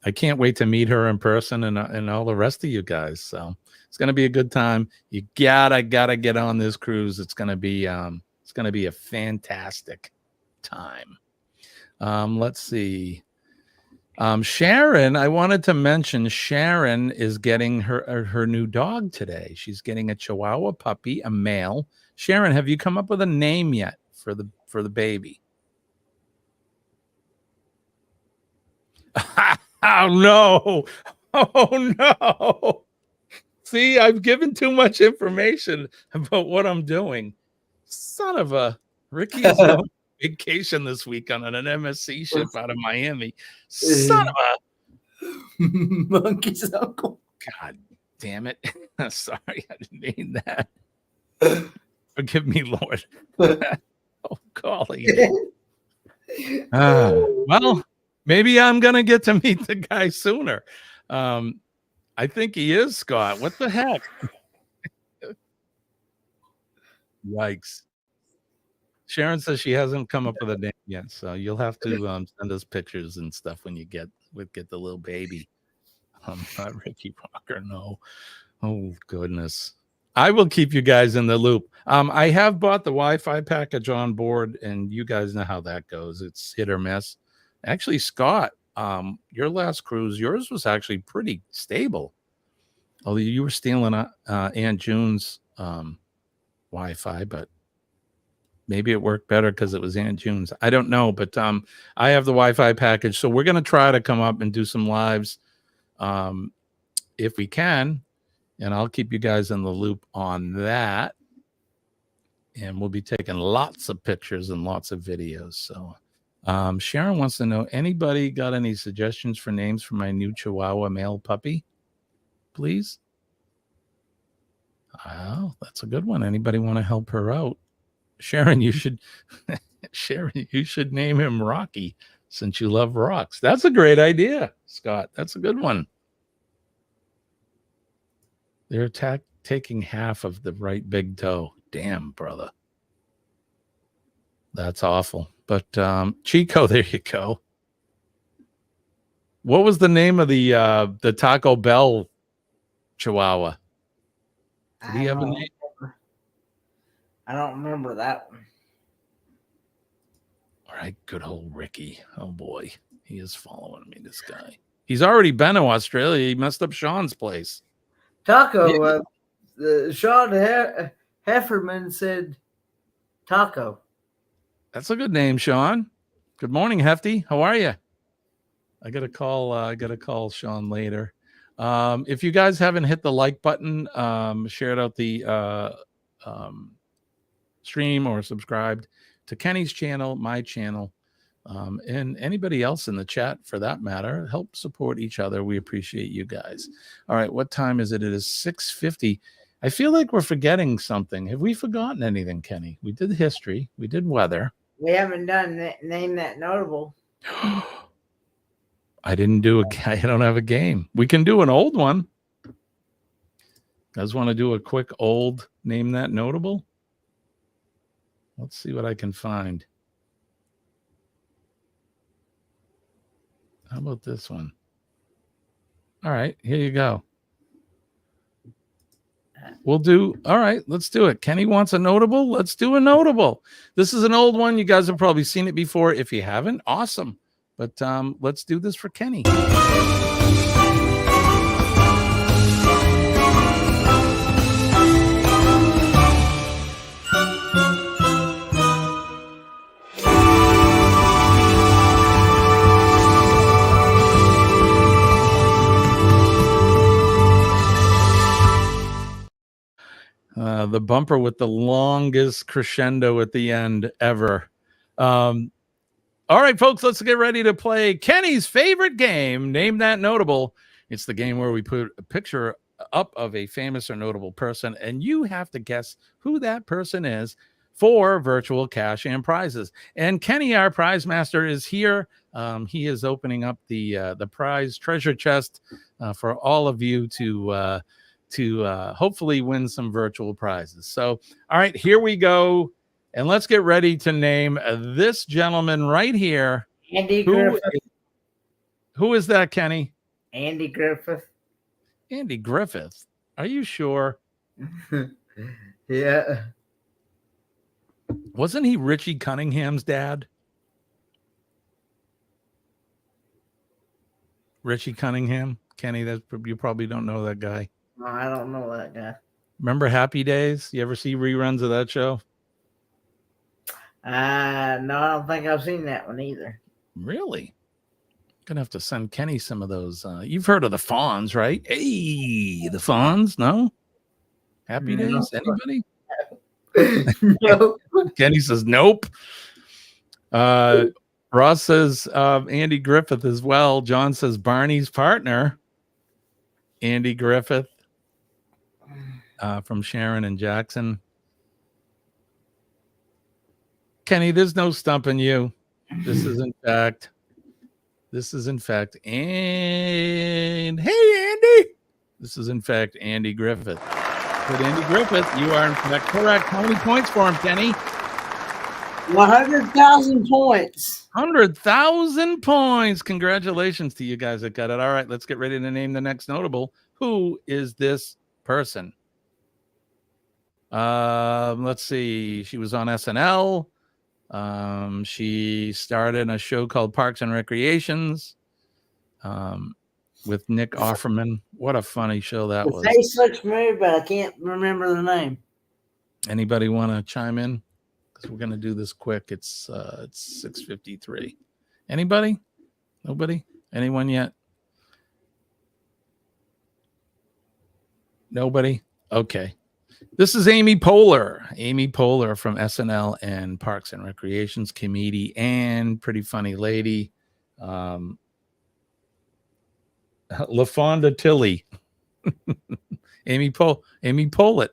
I can't wait to meet her in person and all the rest of you guys. So it's gonna be a good time. You gotta get on this cruise. It's gonna be a fantastic time. Let's see. Sharon, I wanted to mention Sharon is getting her new dog today. She's getting a Chihuahua puppy, a male. Sharon, have you come up with a name yet for the baby? Oh no. Oh no. See, I've given too much information about what I'm doing. Son of a Ricky is going on vacation this week on an MSC ship out of Miami. Son of a monkey's uncle. God damn it. Sorry, I didn't mean that. Forgive me, Lord. Oh, golly. Well, maybe I'm going to get to meet the guy sooner. I think he is, Scott. What the heck? Yikes. Sharon says she hasn't come up with a name yet, so you'll have to send us pictures and stuff when you get the little baby. Not Ricky Rocker, no. Oh, goodness. I will keep you guys in the loop. I have bought the Wi-Fi package on board, and you guys know how that goes. It's hit or miss. Actually, Scott, your last cruise, yours was actually pretty stable. Although you were stealing Aunt June's Wi-Fi, but maybe it worked better because it was Aunt June's. I don't know, but I have the Wi-Fi package, so we're going to try to come up and do some lives if we can. And I'll keep you guys in the loop on that. And we'll be taking lots of pictures and lots of videos. So Sharon wants to know, anybody got any suggestions for names for my new Chihuahua male puppy? Please. Oh, that's a good one. Anybody want to help her out? Sharon, you should name him Rocky since you love rocks. That's a great idea, Scott. That's a good one. They're taking half of the right big toe. Damn, brother. That's awful. But Chico, there you go. What was the name of the Taco Bell Chihuahua? Did he have a name? I don't remember that one. All right, good old Ricky. Oh boy, he is following me. This guy. He's already been to Australia. He messed up Sean's place. Taco. Sean Hefferman said taco. That's a good name, Sean. Good morning, Hefty. How are you? I gotta call Sean later. If you guys haven't hit the like button, shared out the stream or subscribed to Kenny's channel, my channel, and anybody else in the chat for that matter, help support each other. We appreciate you guys. All right, what time is it? It is 6:50. I feel like we're forgetting something. Have we forgotten anything, Kenny? We did history. We did weather. We haven't done name that notable. I don't have a game. We can do an old one. You guys want to do a quick old name that notable? Let's see what I can find. How about this one? All right, here you go. All right, let's do it. Kenny wants a notable. Let's do a notable. This is an old one. You guys have probably seen it before. If you haven't, awesome. But let's do this for Kenny. The bumper with the longest crescendo at the end ever. All right, folks, let's get ready to play Kenny's favorite game, Name That Notable. It's the game where we put a picture up of a famous or notable person, and you have to guess who that person is for virtual cash and prizes. And Kenny, our prize master, is here. He is opening up the prize treasure chest for all of you to hopefully win some virtual prizes. So, all right, here we go. And let's get ready to name this gentleman right here. Andy Griffith. Who is that, Kenny? Andy Griffith. Andy Griffith. Are you sure? Yeah. Wasn't he Richie Cunningham's dad? Richie Cunningham? Kenny, you probably don't know that guy. No, I don't know that guy. Remember Happy Days? You ever see reruns of that show? No, I don't think I've seen that one either. Really? Gonna have to send Kenny some of those. You've heard of the Fonz, right? Hey, the Fonz? No? Happy Days? Anybody? No. Kenny says nope. Ross says Andy Griffith as well. John says Barney's partner, Andy Griffith, from Sharon and Jackson. Kenny, there's no stumping you. This is in fact, and hey, Andy, this is in fact Andy Griffith. But Andy Griffith, you are in fact correct. How many points for him, Kenny? 100,000 points. 100,000 points. Congratulations to you guys that got it. All right, let's get ready to name the next notable. Who is this person? Let's see. She was on SNL. She starred in a show called Parks and Recreations with Nick Offerman. What a funny show that was. The face looks familiar, but I can't remember the name. Anybody want to chime in? Because we're going to do this quick. It's 6:53. Anybody? Nobody? Anyone yet? Nobody? Okay. This is Amy Poehler. Amy Poehler from SNL and Parks and Recreations, comedian and pretty funny lady. LaFonda Tilly. Amy Poehler.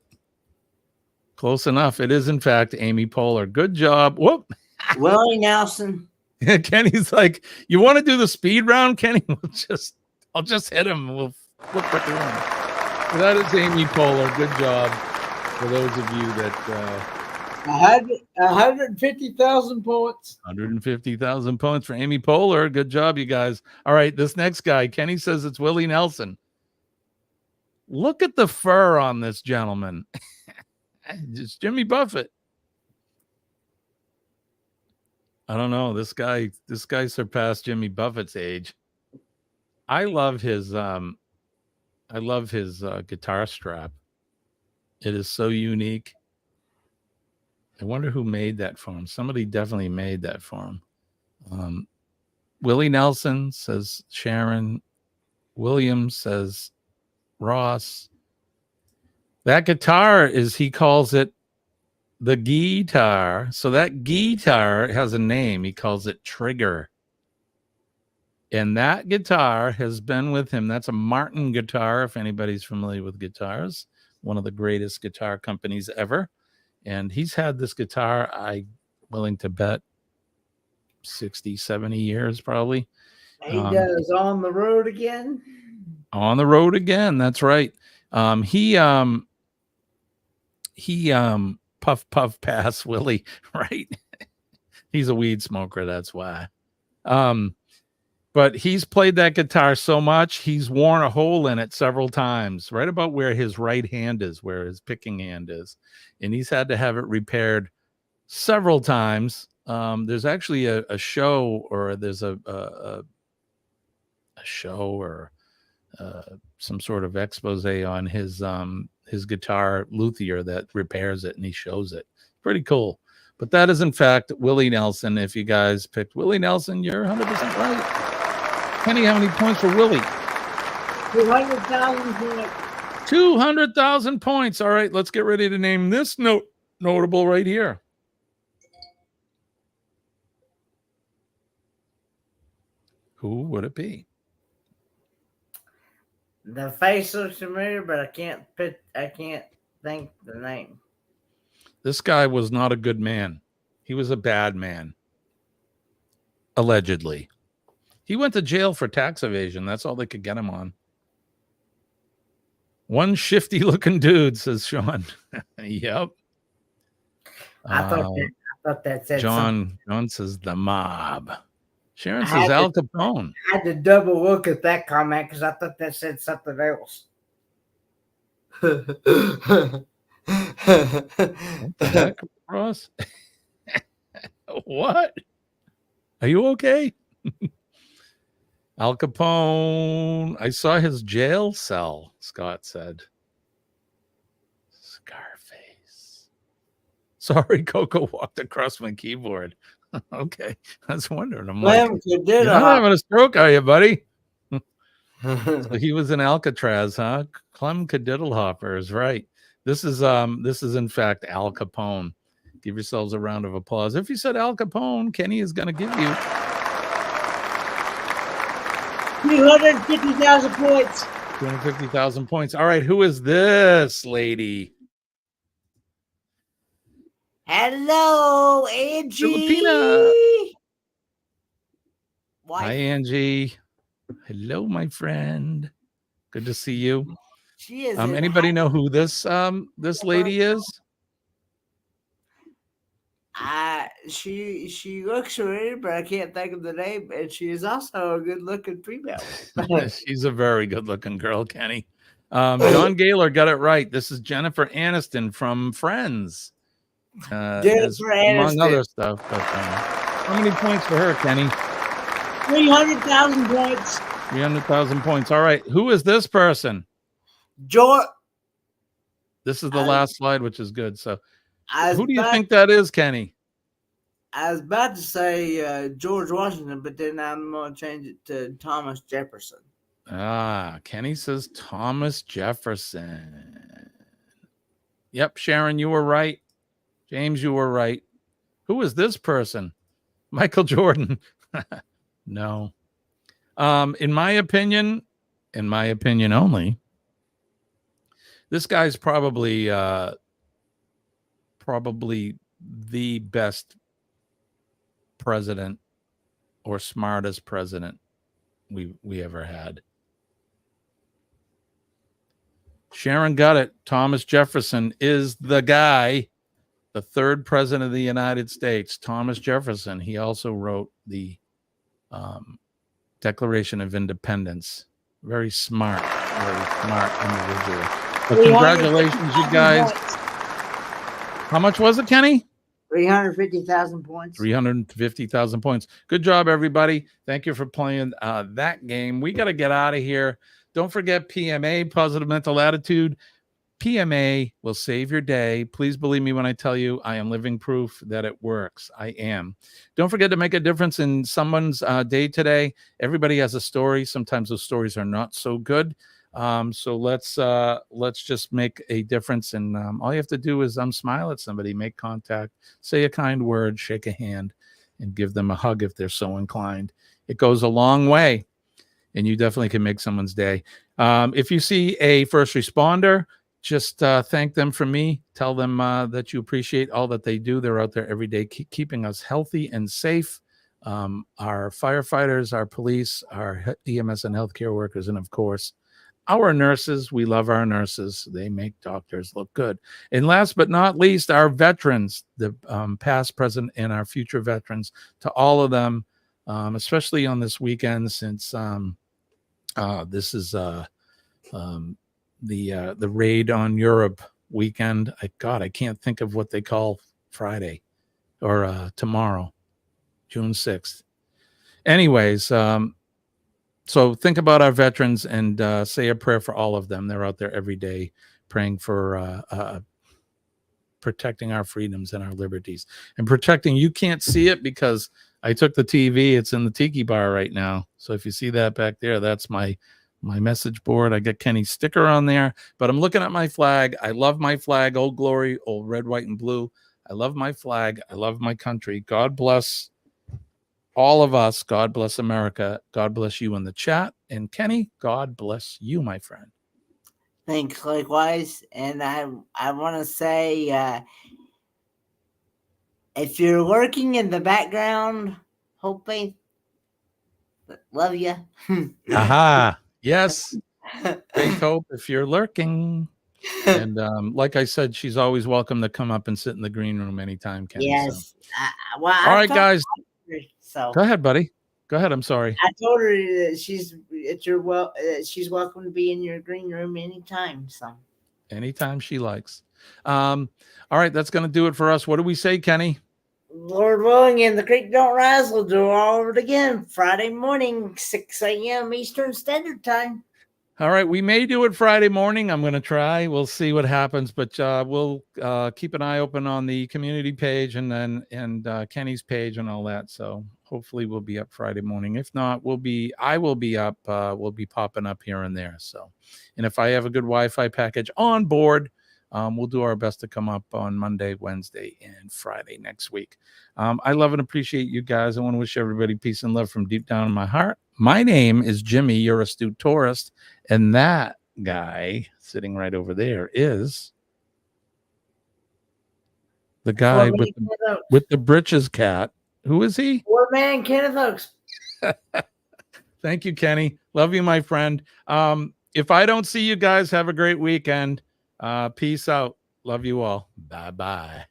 Close enough. It is, in fact, Amy Poehler. Good job. Whoop. Willie Nelson. Kenny's like, you want to do the speed round, Kenny? I'll just hit him. We'll flip it around. So that is Amy Poehler. Good job for those of you that 150,000 points. 150,000 points for Amy Poehler. Good job, you guys. All right, this next guy, Kenny says it's Willie Nelson. Look at the fur on this gentleman. It's Jimmy Buffett. I don't know. This guy surpassed Jimmy Buffett's age. I love his guitar strap. It is so unique. I wonder who made that for him. Somebody definitely made that for him. Willie Nelson, says Sharon. Williams, says Ross. That guitar he calls it the guitar. So that guitar has a name. He calls it Trigger. And that guitar has been with him. That's a Martin guitar, if anybody's familiar with guitars. One of the greatest guitar companies ever. And he's had this guitar, I'm willing to bet, 60, 70 years probably. He does On the Road Again. On the Road Again, that's right. He puff puff pass Willie, right? He's a weed smoker, that's why. But he's played that guitar so much, he's worn a hole in it several times, right about where his right hand is, where his picking hand is. And he's had to have it repaired several times. There's actually a show, or there's a show, or some sort of expose on his guitar luthier that repairs it, and he shows it. Pretty cool. But that is, in fact, Willie Nelson. If you guys picked Willie Nelson, you're 100% right. Kenny, how many points for Willie? 200,000 points. 200,000 points. All right, let's get ready to name this notable right here. Who would it be? The face looks familiar, but I can't think the name. This guy was not a good man. He was a bad man. Allegedly. He went to jail for tax evasion. That's all they could get him on. One shifty looking dude, says Sean. Yep. I thought that said John says the mob. Sharon says Al Capone. I had to double look at that comment because I thought that said something else. What the heck, Ross? What? Are you okay? Al Capone. I saw his jail cell, Scott said. Scarface. Sorry, Coco walked across my keyboard. Okay. I was wondering. I'm like, you're not having a stroke, are you, buddy? So he was in Alcatraz, huh? Clem Cadiddlehopper is right. This is in fact Al Capone. Give yourselves a round of applause. If you said Al Capone, Kenny is going to give you 250,000 points. 250,000 points. All right, who is this lady? Hello, Angie. Filipina. Wife. Hi, Angie. Hello, my friend. Good to see you. She is. Anybody know who this lady is? She looks familiar, but I can't think of the name. And she is also a good-looking female. She's a very good-looking girl, Kenny. John Gaylor got it right. This is Jennifer Aniston from Friends. Jennifer Aniston. Among other stuff. But, how many points for her, Kenny? 300,000 points. 300,000 points. All right. Who is this person? George. This is the last slide, which is good. So, who do you think think that is, Kenny? I was about to say George Washington, but then I'm going to change it to Thomas Jefferson. Kenny says Thomas Jefferson. Yep, Sharon, you were right. James, you were right. Who is this person? Michael Jordan. No. In my opinion only, this guy's probably the best president or smartest president we ever had. Sharon got it. Thomas Jefferson is the guy, the third president of the United States, Thomas Jefferson, he also wrote the Declaration of Independence. Very smart individual. But congratulations, you guys. How much was it, Kenny? 350,000 points. 350,000 points. Good job, everybody. Thank you for playing that game. We got to get out of here. Don't forget PMA, Positive Mental Attitude. PMA will save your day. Please believe me when I tell you I am living proof that it works. I am. Don't forget to make a difference in someone's day today. Everybody has a story. Sometimes those stories are not so good. So let's just make a difference. And all you have to do is smile at somebody, make contact, say a kind word, shake a hand, and give them a hug if they're so inclined. It goes a long way, and you definitely can make someone's day. If you see a first responder, just thank them from me. Tell them that you appreciate all that they do. They're out there every day keeping us healthy and safe. Our firefighters, our police, our EMS and healthcare workers, and of course, our nurses. We love our nurses. They make doctors look good. And last but not least, our veterans, the past, present, and our future veterans. To all of them, especially on this weekend, since this is the raid on Europe weekend. I can't think of what they call Friday or tomorrow, June 6th. Anyways, so think about our veterans and say a prayer for all of them. They're out there every day praying for protecting our freedoms and our liberties and protecting. You can't see it because I took the TV. It's in the tiki bar right now. So if you see that back there, that's my message board. I got Kenny's sticker on there, but I'm looking at my flag. I love my flag. Old Glory, old red, white, and blue. I love my flag. I love my country. God bless all of us. God bless America. God bless you in the chat. And Kenny, God bless you, my friend. Thanks, likewise. And I want to say, if you're lurking in the background, hoping, love you. Aha. Yes. Great hope if you're lurking. And like I said, she's always welcome to come up and sit in the green room anytime, Kenny. Yes. So. All right, guys. So go ahead, buddy. Go ahead. I'm sorry. I told her that she's welcome to be in your green room anytime. So anytime she likes. All right, that's going to do it for us. What do we say, Kenny? Lord willing, and the creek don't rise, we'll do all of it again Friday morning, 6 a.m. Eastern Standard Time. All right, we may do it Friday morning. I'm going to try. We'll see what happens, but we'll keep an eye open on the community page and Kenny's page and all that. So hopefully we'll be up Friday morning. If not, I will be up. We'll be popping up here and there. So, and if I have a good Wi-Fi package on board, we'll do our best to come up on Monday, Wednesday, and Friday next week. I love and appreciate you guys. I want to wish everybody peace and love from deep down in my heart. My name is Jimmy. You're Astute Tourist. And that guy sitting right over there is the guy with the britches cat. Who is he? Poor man, Kenneth Oaks. Thank you, Kenny. Love you, my friend. If I don't see you guys, have a great weekend. Peace out. Love you all. Bye-bye.